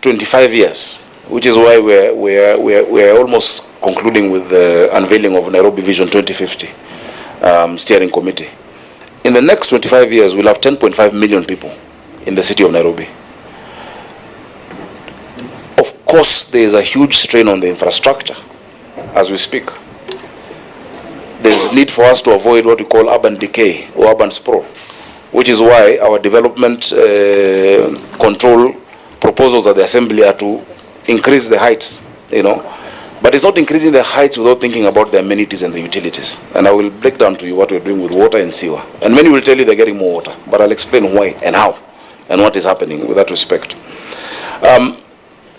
25 years, which is why we're almost concluding with the unveiling of Nairobi Vision 2050 steering committee. In the next 25 years, we'll have 10.5 million people in the city of Nairobi. Of course, there is a huge strain on the infrastructure as we speak. There's need for us to avoid what we call urban decay or urban sprawl, which is why our development control proposals at the assembly are to increase the heights, But it's not increasing the heights without thinking about the amenities and the utilities. And I will break down to you what we're doing with water and sewer. And many will tell you they're getting more water, but I'll explain why and how and what is happening with that respect.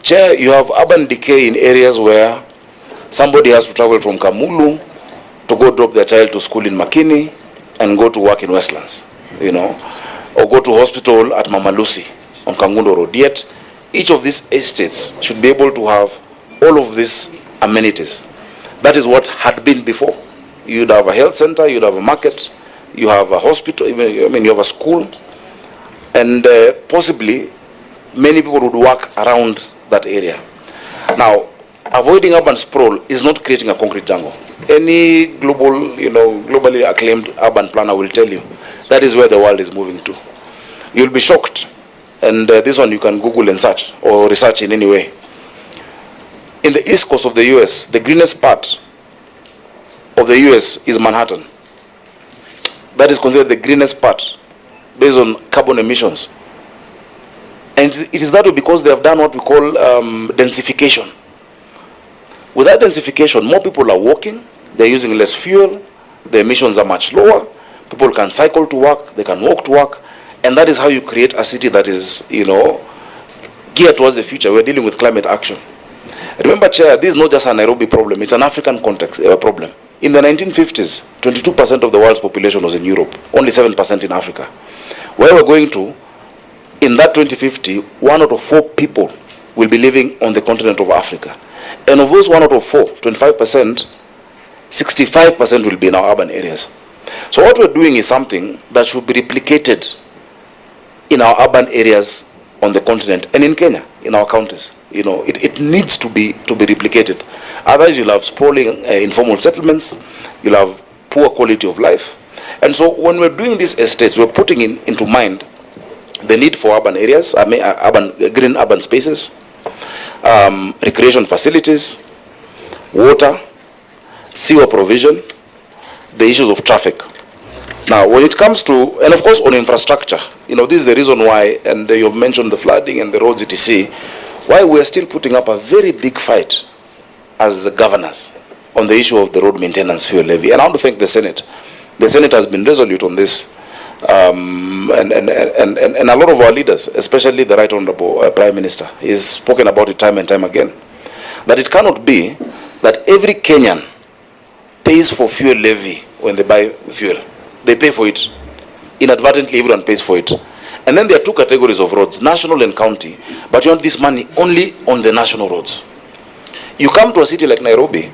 Chair, you have urban decay in areas where somebody has to travel from Kamulu to go drop their child to school in Makini and go to work in Westlands, or go to hospital at Mama Lucy on Kangundo Road. Yet, each of these estates should be able to have all of these amenities. That is what had been before. You'd have a health center, you'd have a market, you have a hospital, you have a school, and possibly many people would work around that area. Now, avoiding urban sprawl is not creating a concrete jungle. Any globally acclaimed urban planner will tell you that is where the world is moving to. You'll be shocked. And this one you can Google and search or research in any way. In the east coast of the US, the greenest part of the US is Manhattan. That is considered the greenest part based on carbon emissions. And it is that way because they have done what we call densification. With that densification, more people are walking, they're using less fuel, the emissions are much lower, people can cycle to work, they can walk to work, and that is how you create a city that is, geared towards the future. We're dealing with climate action. Remember, Chair, this is not just a Nairobi problem, it's an African context problem. In the 1950s, 22% of the world's population was in Europe, only 7% in Africa. Where we're going to, in that 2050, 1 out of 4 people will be living on the continent of Africa. And of those 1 out of 4, 25%, 65% will be in our urban areas. So what we're doing is something that should be replicated in our urban areas on the continent and in Kenya, in our counties. It needs to be replicated. Otherwise, you'll have sprawling informal settlements, you'll have poor quality of life. And so when we're doing these estates, we're putting into mind the need for urban areas, green urban spaces, recreation facilities, water, sewer provision, the issues of traffic. Now, when it comes to, and of course on infrastructure, this is the reason why, and you've mentioned the flooding and the roads etc., why we're still putting up a very big fight as the governors on the issue of the road maintenance fuel levy. And I want to thank the Senate. The Senate has been resolute on this. And a lot of our leaders, especially the Right Honorable Prime Minister, has spoken about it time and time again, that it cannot be that every Kenyan pays for fuel levy when they buy fuel. They pay for it. Inadvertently, everyone pays for it. And then there are 2 categories of roads, national and county, but you want this money only on the national roads. You come to a city like Nairobi,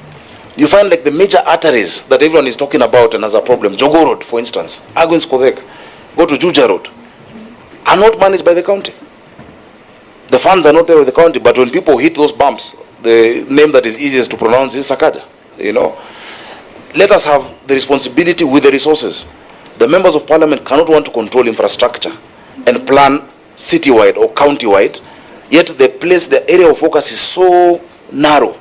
you find like the major arteries that everyone is talking about and has a problem, Jogo Road, for instance, Agwins Kodhek, go to Juja Road, are not managed by the county. The funds are not there with the county, but when people hit those bumps, the name that is easiest to pronounce is Sakaja. Let us have the responsibility with the resources. The members of parliament cannot want to control infrastructure and plan citywide or countywide, yet the area of focus is so narrow.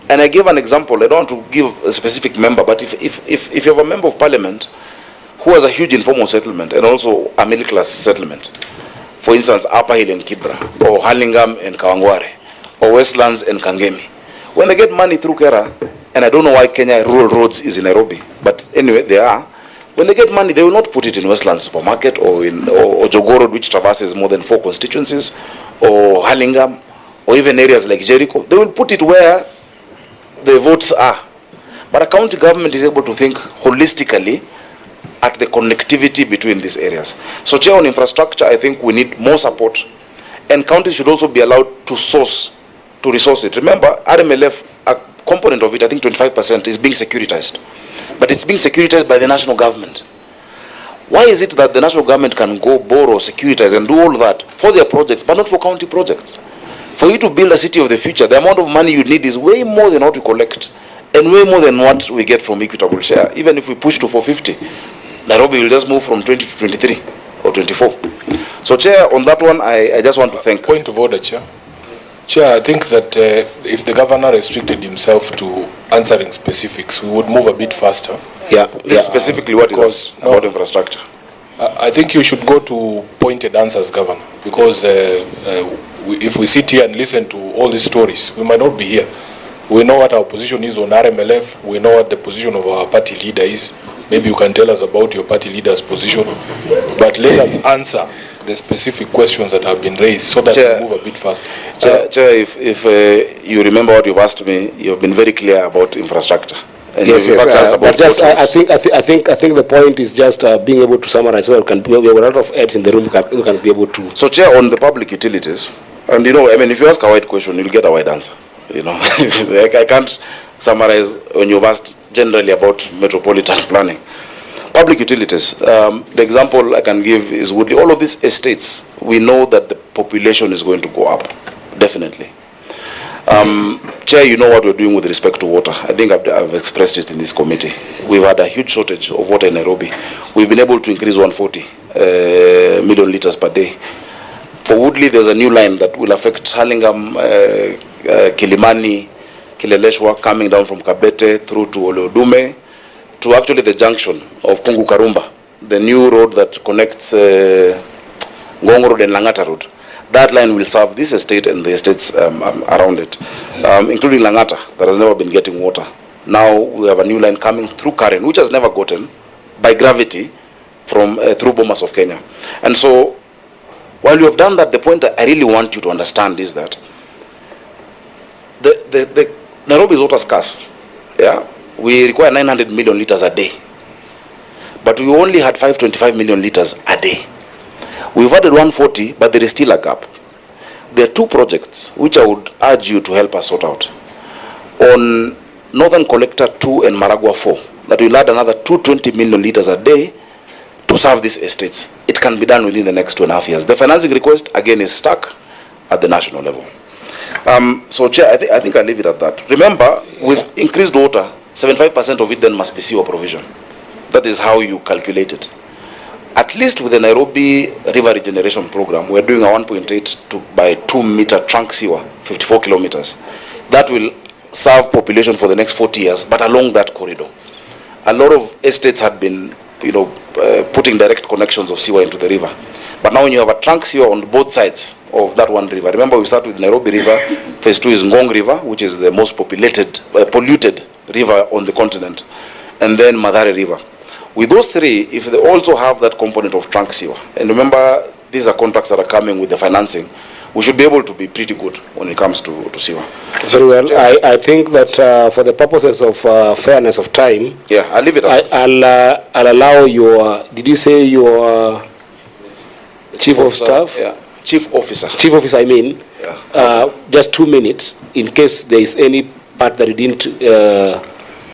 And I gave an example. I don't want to give a specific member, but if you have a member of parliament who has a huge informal settlement and also a middle class settlement, for instance, Upper Hill and Kibra, or Hurlingham and Kawangware, or Westlands and Kangemi, when they get money through Kera, and I don't know why Kenya rural roads is in Nairobi, but anyway, they are. When they get money, they will not put it in Westlands Supermarket or Jogo Road, which traverses more than 4 constituencies, or Hurlingham, or even areas like Jericho. They will put it where the votes are. But a county government is able to think holistically at the connectivity between these areas. So, Chair, on infrastructure, I think we need more support. And counties should also be allowed to resource it. Remember, RMLF, a component of it, I think 25%, is being securitized. But it's being securitized by the national government. Why is it that the national government can go borrow, securitize, and do all that for their projects, but not for county projects? For you to build a city of the future, the amount of money you need is way more than what we collect, and way more than what we get from equitable share. Even if we push to 450, Nairobi will just move from 20 to 23 or 24. So, Chair, on that one, I just want to thank. Point of order, Chair. Chair, I think that if the governor restricted himself to answering specifics, we would move a bit faster. Yeah, specifically what is about infrastructure? I think you should go to pointed answers, Governor, because if we sit here and listen to all these stories, we might not be here. We know what our position is on RMLF. We know what the position of our party leader is. Maybe you can tell us about your party leader's position. But let us answer the specific questions that have been raised so that Chair, we move a bit faster. Chair, if you remember what you've asked me, you've been very clear about infrastructure. And yes. But just I think the point is just being able to summarize. So we have a lot of heads in the room. We can be able to. So, Chair, on the public utilities, and I mean, if you ask a wide question, you'll get a wide answer. I can't summarize when you've asked generally about metropolitan planning. Public utilities, the example I can give is Woodley. All of these estates, we know that the population is going to go up, definitely. Chair, you know what we're doing with respect to water. I think I've expressed it in this committee. We've had a huge shortage of water in Nairobi. We've been able to increase 140 million liters per day. For Woodley, there's a new line that will affect Hurlingham, Kilimani, Kileleshwa, coming down from Kabete through to Oleodume, to actually the junction of Kungu Karumba, the new road that connects Ngong Road and Langata Road. That line will serve this estate and the estates around it, including Langata, that has never been getting water. Now we have a new line coming through Karen, which has never gotten by gravity from through Bomas of Kenya. And so, while you have done that, the point that I really want you to understand is that the Nairobi is water scarce. Yeah, we require 900 million liters a day, but we only had 525 million liters a day. We've added 140, but there is still a gap. There are two projects which I would urge you to help us sort out. On Northern Collector 2 and Maragua 4, that will add another 220 million liters a day to serve these estates. It can be done within the next 2.5 years. The financing request, again, is stuck at the national level. So, Chair, I think I'll leave it at that. Remember, with increased water, 75% of it then must be sewer provision. That is how you calculate it. At least with the Nairobi River Regeneration Program, we're doing a 1.8 by 2 meter trunk sewer, 54 kilometers. That will serve population for the next 40 years, but along that corridor. A lot of estates had been, putting direct connections of sewer into the river. But now when you have a trunk sewer on both sides of that one river, remember we start with Nairobi River, phase 2 is Ngong River, which is the most polluted river on the continent, and then Mathare River. With those three, if they also have that component of trunk sewer, and remember these are contracts that are coming with the financing, we should be able to be pretty good when it comes to sewer. Very well. I think that for the purposes of fairness of time, yeah, I'll leave it at that. I'll allow your, did you say your Chief of Staff? Yeah, Chief Officer. Chief Officer, I mean, yeah. Just 2 minutes in case there is any part that you didn't